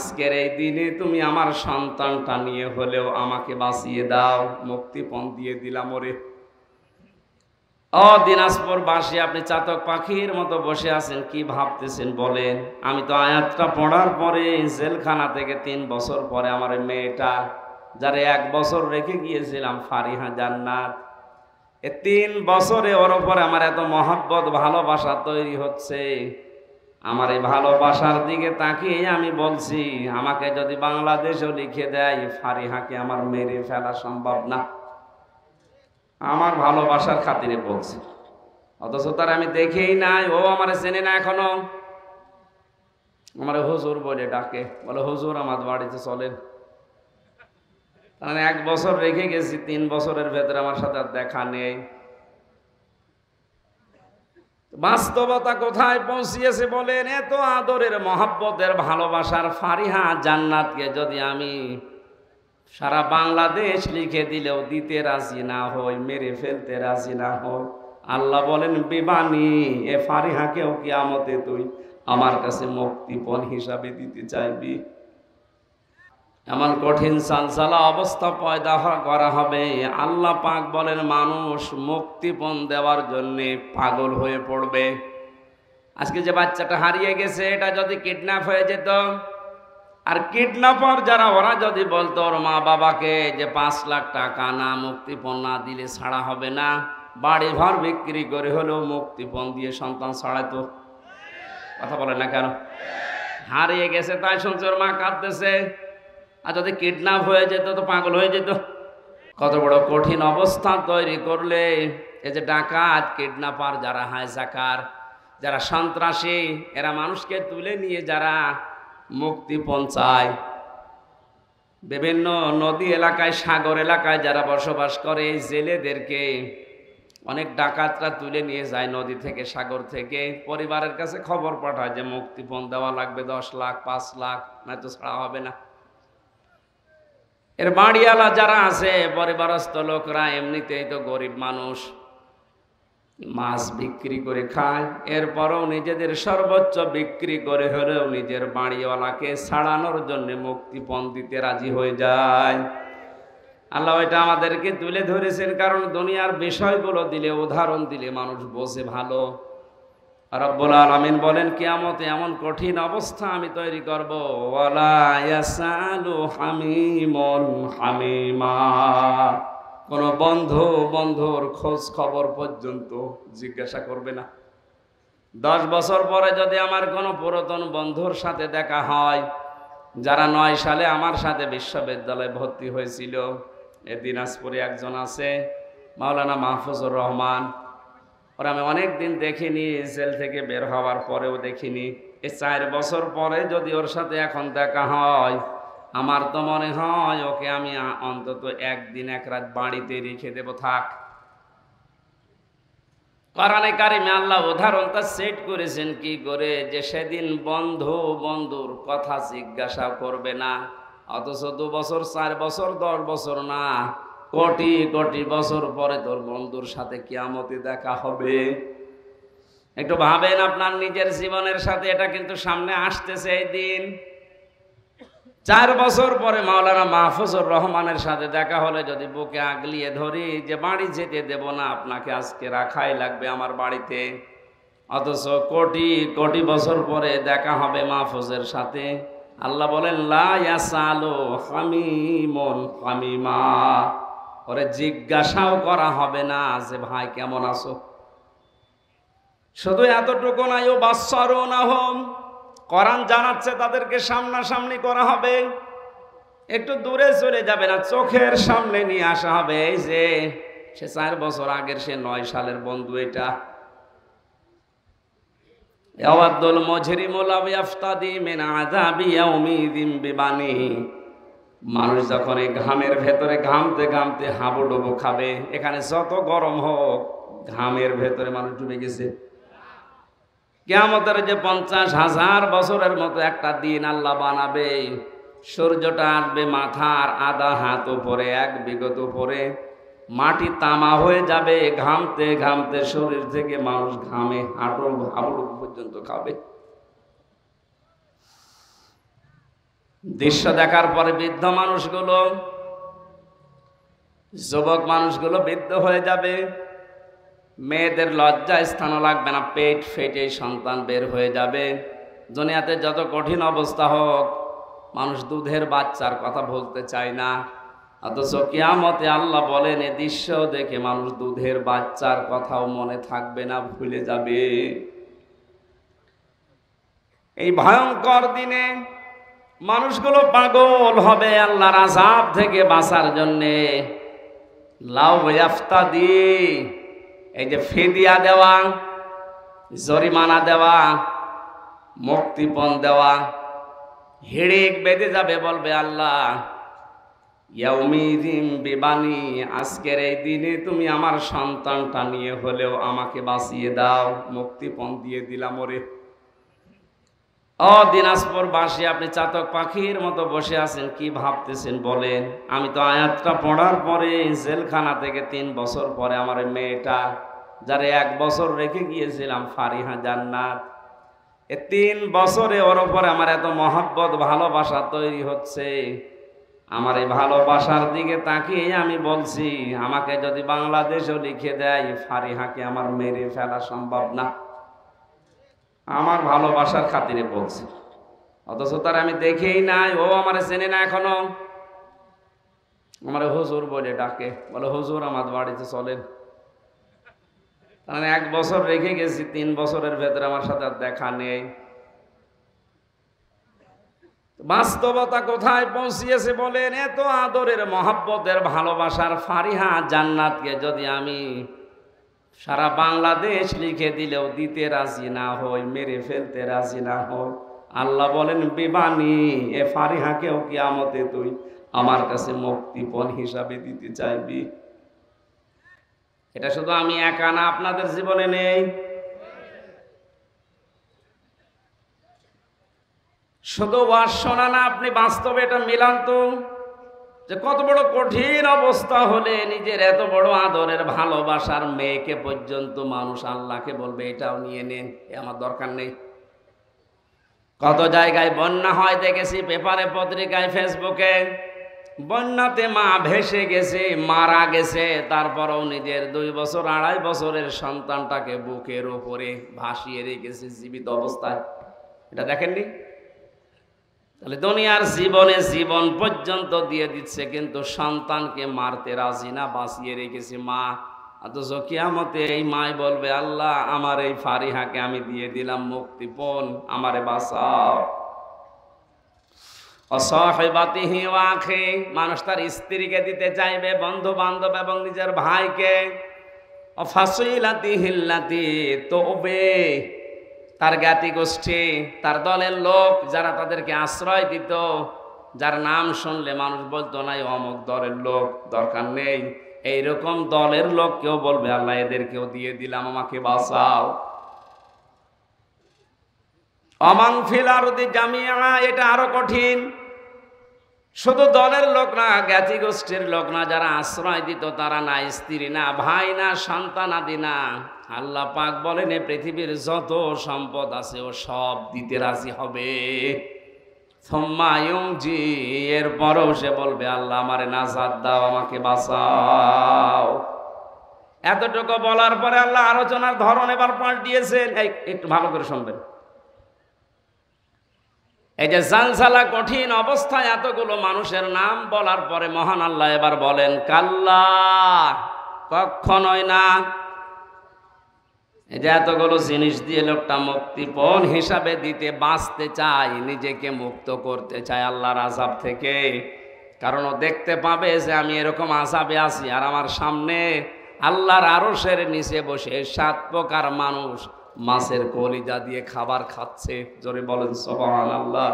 আজকের এই দিনে তুমি আমার সন্তানটা নিয়ে হলেও আমাকে বাঁচিয়ে দাও, মুক্তিপণ দিয়ে দিলাম ওরে। ও দিনাজপুর বাসী, আপনি চাতক পাখির মতো বসে আছেন, কি ভাবতেছেন বলেন? আমি তো আয়াতটা পড়ার পরে জেলখানা থেকে 3 বছর পরে আমার ওই মেয়েটা, যারে 1 বছর রেখে গিয়েছিলাম, ফারিহা জান্নাত, 3 বছরে ওর উপরে আমার এত মহব্বত ভালোবাসা তৈরি হচ্ছে। আমার এই ভালোবাসার দিকে তাকিয়ে আমি বলছি, আমাকে যদি বাংলাদেশও লিখে দেয়, ফারিহাকে আমার মেরে ফেলা সম্ভব না। আমার ভালোবাসার খাতিরে বলছি, অথচ তার আমি দেখেই নাই, ও আমার চেনে না এখনো। আমার হুজুর বলে ডাকে, বলে হুজুর আমার বাড়িতে চলেন। 1 বছর রেখে গেছি, 3 বছরের ভেতরে আমার সাথে আর দেখা নেই। বাস্তবতা কোথায় পৌঁছিয়েছে বলেন? এত আদরের মহব্বতের ভালোবাসার ফারিহা জান্নাতকে যদি আমি সারা বাংলাদেশ লিখে দিলেও দিতে রাজি না হই, মেরে ফেলতে রাজি না হই, আল্লাহ বলেন বিবানি এ ফারিহাকেও কিয়ামতে তুই আমার কাছে মুক্তিপণ হিসাবে দিতে চাইবি। এমন কঠিন সালসালা অবস্থা পয়দা করা হবে, আল্লাহ পাক বলেন মানুষ মুক্তিপণ দেওয়ার জন্যে পাগল হয়ে পড়বে। আজকে যে বাচ্চাটা হারিয়ে গেছে, এটা যদি কিডন্যাপ হয়ে যেত, আর কিডন্যাপার যারা, ওরা যদি বলতো ওর মা বাবাকে যে 5 লাখ টাকা না মুক্তিপণ না দিলে ছাড়া হবে না, বাড়ি ঘর বিক্রি করে হলেও মুক্তিপণ দিয়ে সন্তান ছাড়াতো। কথা বলে না কেন? হারিয়ে গেছে তাই শুনছে ওর মা কাঁদতেছে, আর যদি কিডন্যাপ হয়ে যেত তো পাগল হয়ে যেত। কত বড় কঠিন অবস্থা তৈরি করলে এই যে ডাকাত, কিডন্যাপার, যারা হাইজাকার, যারা সন্ত্রাসী, এরা মানুষকে তুলে নিয়ে যারা মুক্তিপণ চায়, বিভিন্ন নদী এলাকায়, সাগর এলাকায় যারা বসবাস করে, এই জেলেদেরকে অনেক ডাকাতরা তুলে নিয়ে যায় নদী থেকে, সাগর থেকে, পরিবারের কাছে খবর পাঠায় যে মুক্তিপণ দেওয়া লাগবে 10 লাখ 5 লাখ, নয়তো ছাড়া হবে না। এর বাড়িওয়ালা যারা আছে, পরিবারস্থ লোকরা, এমনিতেই তো গরিব মানুষ, মাছ বিক্রি করে খায়, এরপরও নিজেদের সর্বোচ্চ বিক্রি করে হলেও নিজের বাড়িওয়ালাকে ছাড়ানোর জন্য মুক্তিপণ দিতে রাজি হয়ে যায়। আল্লাহ এটা আমাদেরকে তুলে ধরেছেন, কারণ দুনিয়ার বিষয়গুলো দিলে, উদাহরণ দিলে মানুষ বোঝে ভালো। রব্বুল আলামিন বলেন কিয়ামতে এমন কঠিন অবস্থা আমি তৈরি করব, ওয়ালা ইয়াসালু হামিমুন হামিমা, কোন বন্ধু বন্ধুর খোঁজ খবর পর্যন্ত জিজ্ঞাসা করবে না। 10 বছর পরে যদি আমার কোনো পুরাতন বন্ধুর সাথে দেখা হয়, যারা 9 সালে আমার সাথে বিশ্ববিদ্যালয়ে ভর্তি হয়েছিল, এ দিনাজপুরে একজন আছে, মাওলানা মাহফুজুর রহমান, ওরা আমি অনেক দিন দেখিনি, জেল থেকে বের হওয়ার পরেও দেখিনি। এই 4 বছর পরে যদি ওর সাথে এখন দেখা হয়, আমার তো মনে হয় ওকে আমি অন্তত 1 দিন 1 রাত বাড়িতে রেখে দেব, থাক। কোরআনে কারিমে আল্লাহ উদাহরণটা সেট করেছেন কি করে, যে সেদিন বন্ধু বন্ধুর কথা জিজ্ঞাসা করবে না, অথচ 2 বছর 4 বছর 10 বছর না, কোটি কোটি বছর পরে তোর বন্ধুর সাথে কিয়ামতে দেখা হবে। একটু ভাবেন আপনার নিজের জীবনের সাথে, এটা কিন্তু সামনে আসতেছে এই দিন। 4 বছর পরে মাওলানা মাহফুজুর রহমানের সাথে দেখা হলে যদি বুকে আগলিয়ে ধরি যে বাড়ি যেতে দেব না, আপনাকে আজকে রাখাই লাগবে আমার বাড়িতে, অথচ কোটি কোটি বছর পরে দেখা হবে মাহফুজের সাথে, আল্লাহ বলেন লা ইয়াসালু হামিমুন হামিমা, ওরে জিজ্ঞাসাও করা হবে না যে ভাই কেমন আছো। শুধু এতটুকু নাই, ও বাসসারুনাহুম, কোরআন জানাচ্ছে তাদেরকে সামনাসামনি করা হবে, একটু দূরে চলে যাবে না, চোখের সামনে নিয়ে আসা হবে। এই যে সে 4 বছর আগের, সে 9 সালের বন্ধু, এটা ইয়াওয়াদুল মুজরিমু লাউ ইফতাদি মিন আযাবি ইয়াউমিযিন বিবানি, মানুষ যখন এই ঘামের ভেতরে ঘামতে ঘামতে হাবুডুবু খাবে, এখানে যত গরম হোক, ঘামের ভেতরে মানুষ ডুবে গেছে। কিয়ামতের যে 50,000 বছরের মতো একটা দিন আল্লাহ বানাবে, সূর্যটা আসবে মাথার আধা হাত উপরে, 1 বিঘত উপরে, মাটি তামা হয়ে যাবে, ঘামতে ঘামতে শরীর থেকে মানুষ ঘামে হাবুডুবু পর্যন্ত খাবে। দৃশ্য দেখার পরে বৃদ্ধ মানুষগুলো, যুবক মানুষগুলো বৃদ্ধ হয়ে যাবে। মেয়েদের লজ্জা স্থানও লাগবে না, পেট ফেটে সন্তান বের হয়ে যাবে। দুনিয়াতে যত কঠিন অবস্থা হোক, মানুষ দুধের বাচ্চার কথা বলতে চায় না, অথচ কিয়ামতে আল্লাহ বলেন এ দৃশ্য দেখে মানুষ দুধের বাচ্চার কথাও মনে থাকবে না, ভুলে যাবে। এই ভয়ঙ্কর দিনে মানুষগুলো পাগল হবে আল্লাহর আযাব থেকে বাঁচার জন্যে। লাউ ইফতাদি, এই যে ফিদিয়া দেওয়া, জরিমানা দেওয়া, মুক্তিপণ দেওয়া, হিড়িক বেঁধে যাবে, বলবে আল্লাহ ইয়াউমিদিন বিবানি, আজকের এই দিনে তুমি আমার সন্তানটা নিয়ে হলেও আমাকে বাঁচিয়ে দাও, মুক্তিপণ দিয়ে দিলাম ওরে। ও দিনাজপুরবাসী, আপনি চাতক পাখির মতো বসে আছেন, কি ভাবতেছেন বলেন? আমি তো আয়াতটা পড়ার পরে জেলখানা থেকে 3 বছর পরে আমার মেয়েটা, যারে 1 বছর রেখে গিয়েছিলাম, ফারিহা জান্নাত, 3 বছরে ওর উপরে আমার এত মহব্বত ভালোবাসা তৈরি হচ্ছে। আমার এই ভালোবাসার দিকে তাকিয়ে আমি বলছি, আমাকে যদি বাংলাদেশও লিখে দেয়, ফারিহাকে আমার মেরে ফেলা সম্ভব না। আমার ভালোবাসার খাতিরে বলছি, অথচ তার আমি দেখেই নাই, ও আমার চেনে না এখনো। আমার হুজুর বলে ডাকে, বলে হুজুর আমার বাড়িতে চলেন। তার 1 বছর রেখে গেছি, 3 বছরের ভেতরে আমার সাথে আর দেখা নেই। বাস্তবতা কোথায় পৌঁছিয়েছে বলেন? এত আদরের মহব্বতের ভালোবাসার ফারিহা জান্নাতকে যদি আমি সারা বাংলাদেশ লিখে দিলেও দিতে রাজি না হই, মেরে ফেলতে রাজি না হই, আল্লাহ বলেন বিবানি, এ ফারিহাকেও কিয়ামতে তুই আমার কাছে মুক্তিপণ হিসাবে দিতে চাইবি। এটা শুধু আমি একা না, আপনাদের জীবনে নেই। শুধু ওয়াজ শোনা না, আপনি বাস্তবে এটা মিলান তো, যে কত বড় কঠিন অবস্থা হলে নিজের এত বড় আদরের ভালোবাসার মেয়েকে পর্যন্ত মানুষ আল্লাহকে বলবে এটাও নিয়ে নেন, এ আমার দরকার নেই। কত জায়গায় বন্যা হয় দেখেছি, পেপারে, পত্রিকায়, ফেসবুকে। বন্যাতে মা ভেসে গেছে, মারা গেছে, তারপরও নিজের 2 বছর 2.5 বছরের সন্তানটাকে বুকের উপরে ভাসিয়ে রেখেছে জীবিত অবস্থায়। এটা দেখেননি? তাহলে দুনিয়ার জীবনে জীবন পর্যন্ত দিয়ে দিচ্ছে, কিন্তু সন্তানকে মারতে রাজি না, বাঁচিয়ে রেখেছে মা। অথচ কিয়ামতে এই মাই বলবে আল্লাহ আমার এই ফারিহাকে আমি দিয়ে দিলাম মুক্তিপণ, আমারে বাঁচাও। অসাহিবাতিহি ওয়া আখি, মানুষ তার স্ত্রীকে দিতে চাইবে, বন্ধু বান্ধব এবং নিজের ভাইকে। অফাসিলাতিহি আল্লাতি তুবে, তার জ্ঞাতি গোষ্ঠী, তার দলের লোক যারা তাদেরকে আশ্রয় দিত, যার নাম শুনলে মানুষ বলতো না অমুক দলের লোক, দরকার নেই, এইরকম দলের লোক কেউ বলবে আল্লাহ এদেরকেও দিয়ে দিলাম, আমাকে বাঁচাও। অমান ফিল আরদি জামিআ, এটা আরো কঠিন। শুধু দলের লোক না, জ্ঞাতি গোষ্ঠীর লোক না, যারা আশ্রয় দিত তারা না, স্ত্রী না, ভাই না, সন্তান আদি না, আল্লাহ পাক বলেন এ পৃথিবীর যত সম্পদ আছে ও সব দিতে রাজি হবে। থম্মায়ুজি, এরপরও সে বলবে আল্লাহ আমারে নাজাত দাও, আমাকে বাঁচাও। এতটুকু বলার পরে আল্লাহ আলোচনার ধরন এবার পাল্টিয়েছেন। একটু ভালো করে শুনবেন। এই যে জালজালা কঠিন অবস্থায় এতগুলো মানুষের নাম বলার পরে মহান আল্লাহ এবার বলেন কাল্লা, কখনোই না। এই যে এতগুলো জিনিস দিয়ে লোকটা মুক্তিপণ হিসাবে দিতে বাঁচতে চায়, নিজেকে মুক্ত করতে চায় আল্লাহর আযাব থেকে, কারণ ও দেখতে পাবে যে আমি এরকম আযাবে আছি, আর আমার সামনে আল্লাহর আরশের নিচে বসে 7 প্রকার মানুষ মাছের কলিজা দিয়ে খাবার খাচ্ছে। জোরে বলেন সুবহানাল্লাহ।